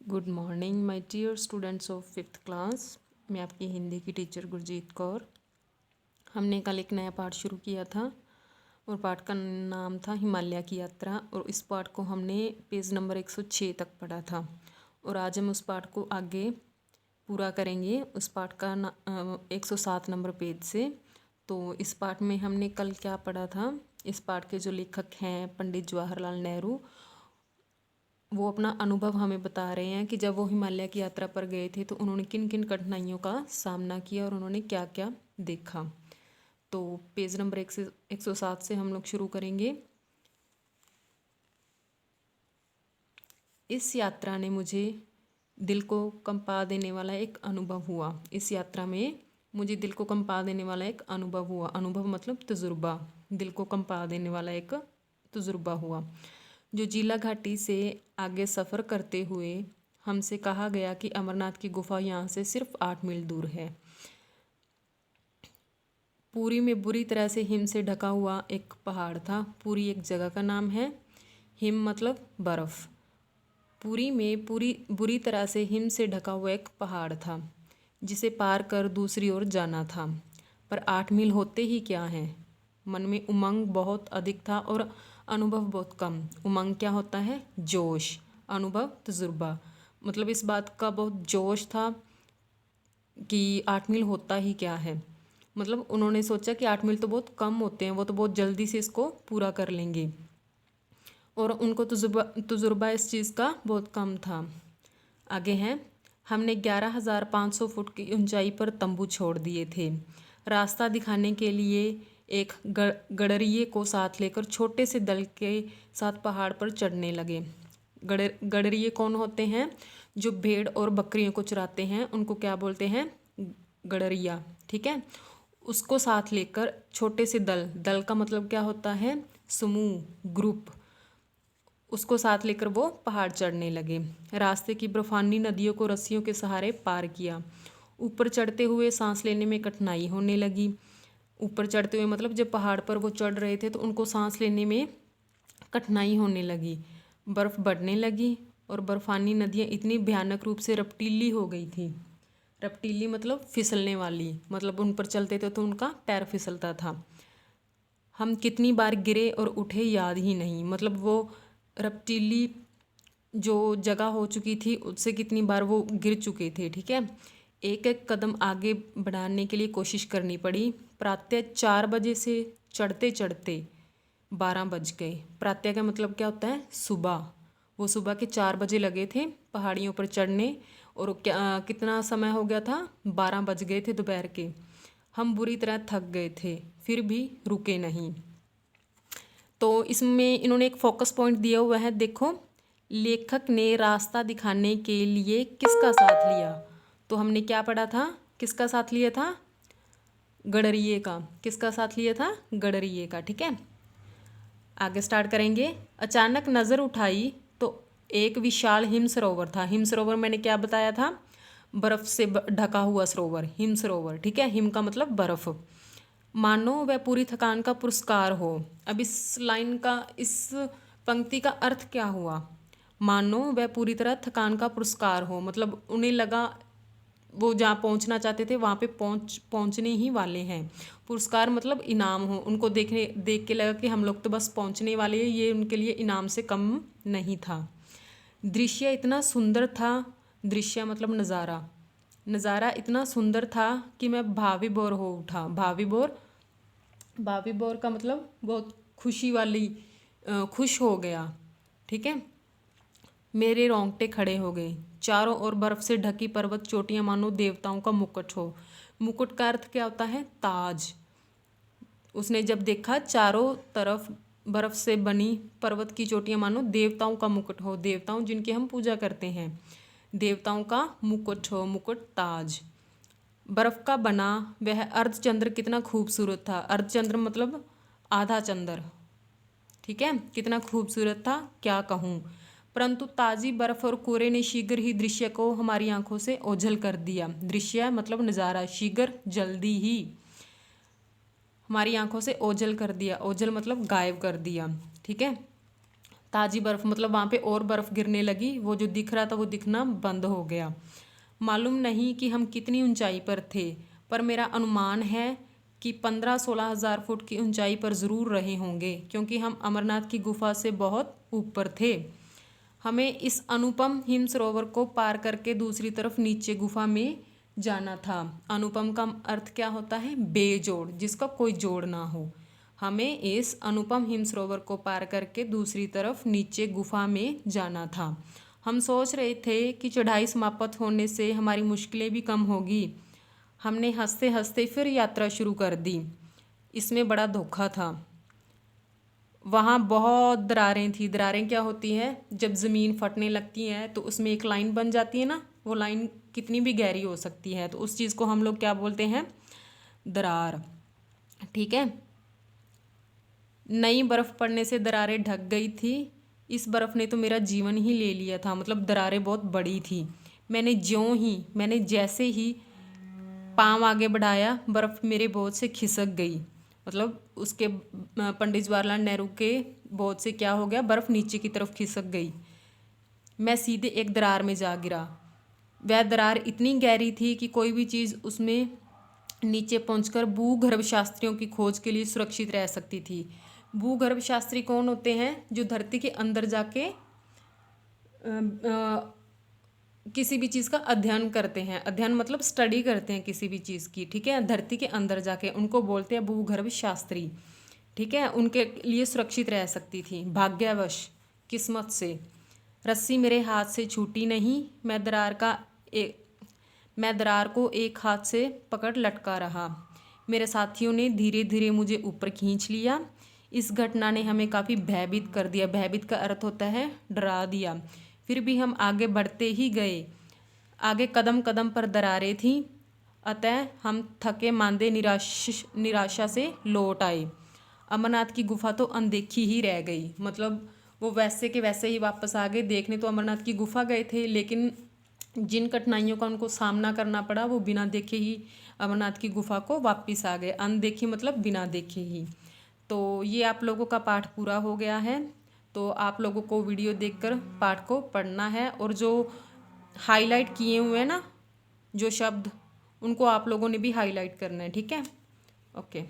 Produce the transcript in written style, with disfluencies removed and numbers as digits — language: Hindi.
Good morning my dear students of fifth class. मैं आपकी हिंदी की टीचर गुरजीत कौर। हमने कल एक नया पाठ शुरू किया था और पाठ का नाम था हिमालय की यात्रा, और इस पाठ को हमने पेज नंबर 106 तक पढ़ा था और आज हम उस पाठ को आगे पूरा करेंगे उस पाठ का 107 नंबर पेज से। तो इस पाठ में हमने कल क्या पढ़ा था, इस पाठ के जो लेखक हैं पंडित जवाहरलाल नेहरू, वो अपना अनुभव हमें बता रहे हैं कि जब वो हिमालय की यात्रा पर गए थे तो उन्होंने किन किन कठिनाइयों का सामना किया और उन्होंने क्या क्या देखा। तो पेज नंबर 107 से हम लोग शुरू करेंगे। इस यात्रा ने मुझे दिल को कंपा देने वाला एक अनुभव हुआ। इस यात्रा में मुझे दिल को कंपा देने वाला एक अनुभव हुआ। अनुभव मतलब तजुर्बा, दिल को कंपा देने वाला एक तजुर्बा हुआ। जो जिला घाटी से आगे सफ़र करते हुए हमसे कहा गया कि अमरनाथ की गुफा यहाँ से सिर्फ 8 मील दूर है। पुरी में बुरी तरह से हिम से ढका हुआ एक पहाड़ था। पुरी एक जगह का नाम है, हिम मतलब बर्फ़। पुरी में बुरी तरह से हिम से ढका हुआ एक पहाड़ था जिसे पार कर दूसरी ओर जाना था। पर 8 मील होते ही क्या है। मन में उमंग बहुत अधिक था और अनुभव बहुत कम। उमंग क्या होता है? जोश। अनुभव तजुर्बा, मतलब इस बात का बहुत जोश था कि 8 मील होता ही क्या है। मतलब उन्होंने सोचा कि 8 मील तो बहुत कम होते हैं, वो तो बहुत जल्दी से इसको पूरा कर लेंगे, और उनको तजुर्बा इस चीज़ का बहुत कम था। आगे हैं, हमने 11,500 फुट की ऊंचाई पर तंबू छोड़ दिए थे। रास्ता दिखाने के लिए एक गडरिये को साथ लेकर छोटे से दल के साथ पहाड़ पर चढ़ने लगे। गडरिये कौन होते हैं? जो भेड़ और बकरियों को चराते हैं उनको क्या बोलते हैं? गडरिया। ठीक है, उसको साथ लेकर छोटे से दल का मतलब क्या होता है? समूह, ग्रुप। उसको साथ लेकर वो पहाड़ चढ़ने लगे। रास्ते की बर्फानी नदियों को रस्सियों के सहारे पार किया। ऊपर चढ़ते हुए सांस लेने में कठिनाई होने लगी। ऊपर चढ़ते हुए मतलब जब पहाड़ पर वो चढ़ रहे थे तो उनको सांस लेने में कठिनाई होने लगी। बर्फ़ बढ़ने लगी और बर्फानी नदियाँ इतनी भयानक रूप से रपटीली हो गई थी। रपटीली मतलब फिसलने वाली, मतलब उन पर चलते थे तो उनका पैर फिसलता था। हम कितनी बार गिरे और उठे याद ही नहीं। मतलब वो रपटीली जो जगह हो चुकी थी उससे कितनी बार वो गिर चुके थे। ठीक है, एक एक कदम आगे बढ़ाने के लिए कोशिश करनी पड़ी। प्रातः 4 बजे से चढ़ते चढ़ते 12 बज गए। प्रातः का मतलब क्या होता है? सुबह। वो सुबह के 4 बजे लगे थे पहाड़ियों पर चढ़ने, और क्या कितना समय हो गया था? 12 बज गए थे दोपहर के। हम बुरी तरह थक गए थे फिर भी रुके नहीं। तो इसमें इन्होंने एक फोकस पॉइंट दिया हुआ है, देखो। लेखक ने रास्ता दिखाने के लिए किसका साथ लिया? तो हमने क्या पढ़ा था? किसका साथ लिया था? गडरिये का। किसका साथ लिया था? गडरिये का। ठीक है, आगे स्टार्ट करेंगे। अचानक नज़र उठाई तो एक विशाल हिम सरोवर था। हिम सरोवर मैंने क्या बताया था? बर्फ़ से ढका हुआ सरोवर, हिम सरोवर। ठीक है, हिम का मतलब बर्फ़। मानो वह पूरी थकान का पुरस्कार हो। अब इस लाइन का, इस पंक्ति का अर्थ क्या हुआ? मानो वह पूरी तरह थकान का पुरस्कार हो, मतलब उन्हें लगा वो जहाँ पहुँचना चाहते थे वहाँ पे पहुँचने ही वाले हैं। पुरस्कार मतलब इनाम हो। उनको देख के लगा कि हम लोग तो बस पहुँचने वाले हैं, ये उनके लिए इनाम से कम नहीं था। दृश्य इतना सुंदर था। दृश्य मतलब नज़ारा। नज़ारा इतना सुंदर था कि मैं भाविभोर हो उठा। भाविभोर का मतलब बहुत खुशी वाली, खुश हो गया। ठीक है, मेरे रोंगटे खड़े हो गए। चारों ओर बर्फ से ढकी पर्वत चोटियां मानो देवताओं का मुकुट हो। मुकुट का अर्थ क्या होता है? ताज। उसने जब देखा चारों तरफ बर्फ से बनी पर्वत की चोटियां मानो देवताओं का मुकुट हो। देवताओं जिनकी हम पूजा करते हैं, देवताओं का मुकुट हो, मुकुट, ताज। बर्फ का बना वह अर्धचंद्र कितना खूबसूरत था। अर्धचंद्र मतलब आधा चंद्र। ठीक है, कितना खूबसूरत था क्या कहूँ। परंतु ताज़ी बर्फ और कोरे ने शीघ्र ही दृश्य को हमारी आंखों से ओझल कर दिया। दृश्य मतलब नज़ारा, शीघ्र जल्दी ही हमारी आंखों से ओझल कर दिया। ओझल मतलब गायब कर दिया। ठीक है, ताज़ी बर्फ़, मतलब वहाँ पे और बर्फ़ गिरने लगी। वो जो दिख रहा था वो दिखना बंद हो गया। मालूम नहीं कि हम कितनी ऊंचाई पर थे, पर मेरा अनुमान है कि 15-16 हज़ार फुट की ऊंचाई पर ज़रूर रहे होंगे, क्योंकि हम अमरनाथ की गुफा से बहुत ऊपर थे। हमें इस अनुपम हिम सरोवर को पार करके दूसरी तरफ नीचे गुफा में जाना था। अनुपम का अर्थ क्या होता है? बेजोड़, जिसका कोई जोड़ ना हो। हमें इस अनुपम हिम सरोवर को पार करके दूसरी तरफ नीचे गुफा में जाना था। हम सोच रहे थे कि चढ़ाई समाप्त होने से हमारी मुश्किलें भी कम होगी। हमने हंसते हंसते फिर यात्रा शुरू कर दी। इसमें बड़ा धोखा था। वहाँ बहुत दरारें थी। दरारें क्या होती हैं? जब ज़मीन फटने लगती है तो उसमें एक लाइन बन जाती है ना, वो लाइन कितनी भी गहरी हो सकती है, तो उस चीज़ को हम लोग क्या बोलते हैं? दरार। ठीक है। नई बर्फ़ पड़ने से दरारें ढक गई थी। इस बर्फ़ ने तो मेरा जीवन ही ले लिया था। मतलब दरारें बहुत बड़ी थी। मैंने जैसे ही पाँव आगे बढ़ाया, बर्फ़ मेरे बोझ से खिसक गई। मतलब उसके पंडित जवाहरलाल नेहरू के बोझ से क्या हो गया? बर्फ़ नीचे की तरफ खिसक गई। मैं सीधे एक दरार में जा गिरा। वह दरार इतनी गहरी थी कि कोई भी चीज़ उसमें नीचे पहुंचकर भूगर्भ शास्त्रियों की खोज के लिए सुरक्षित रह सकती थी। भूगर्भ शास्त्री कौन होते हैं? जो धरती के अंदर जाके किसी भी चीज़ का अध्ययन करते हैं। अध्ययन मतलब स्टडी करते हैं किसी भी चीज़ की। ठीक है। धरती के अंदर जाके, उनको बोलते हैं भूगर्भ शास्त्री। ठीक है। उनके लिए सुरक्षित रह सकती थी। भाग्यवश, किस्मत से रस्सी मेरे हाथ से छूटी नहीं। मैं दरार को एक हाथ से पकड़ लटका रहा। मेरे साथियों ने धीरे धीरे मुझे ऊपर खींच लिया। इस घटना ने हमें काफ़ी भयभीत कर दिया। भयभीत का अर्थ होता है डरा दिया। फिर भी हम आगे बढ़ते ही गए। आगे कदम कदम पर दरारें थीं, अतः हम थके मांदे निराशा से लौट आए। अमरनाथ की गुफा तो अनदेखी ही रह गई। मतलब वो वैसे के वैसे ही वापस आ गए। देखने तो अमरनाथ की गुफा गए थे, लेकिन जिन कठिनाइयों का उनको सामना करना पड़ा, वो बिना देखे ही अमरनाथ की गुफा को वापस आ गए। अनदेखी मतलब बिना देखे ही। तो ये आप लोगों का पाठ पूरा हो गया है। तो आप लोगों को वीडियो देखकर पाठ को पढ़ना है, और जो हाईलाइट किए हुए हैं ना जो शब्द, उनको आप लोगों ने भी हाईलाइट करना है। ठीक है। ओके।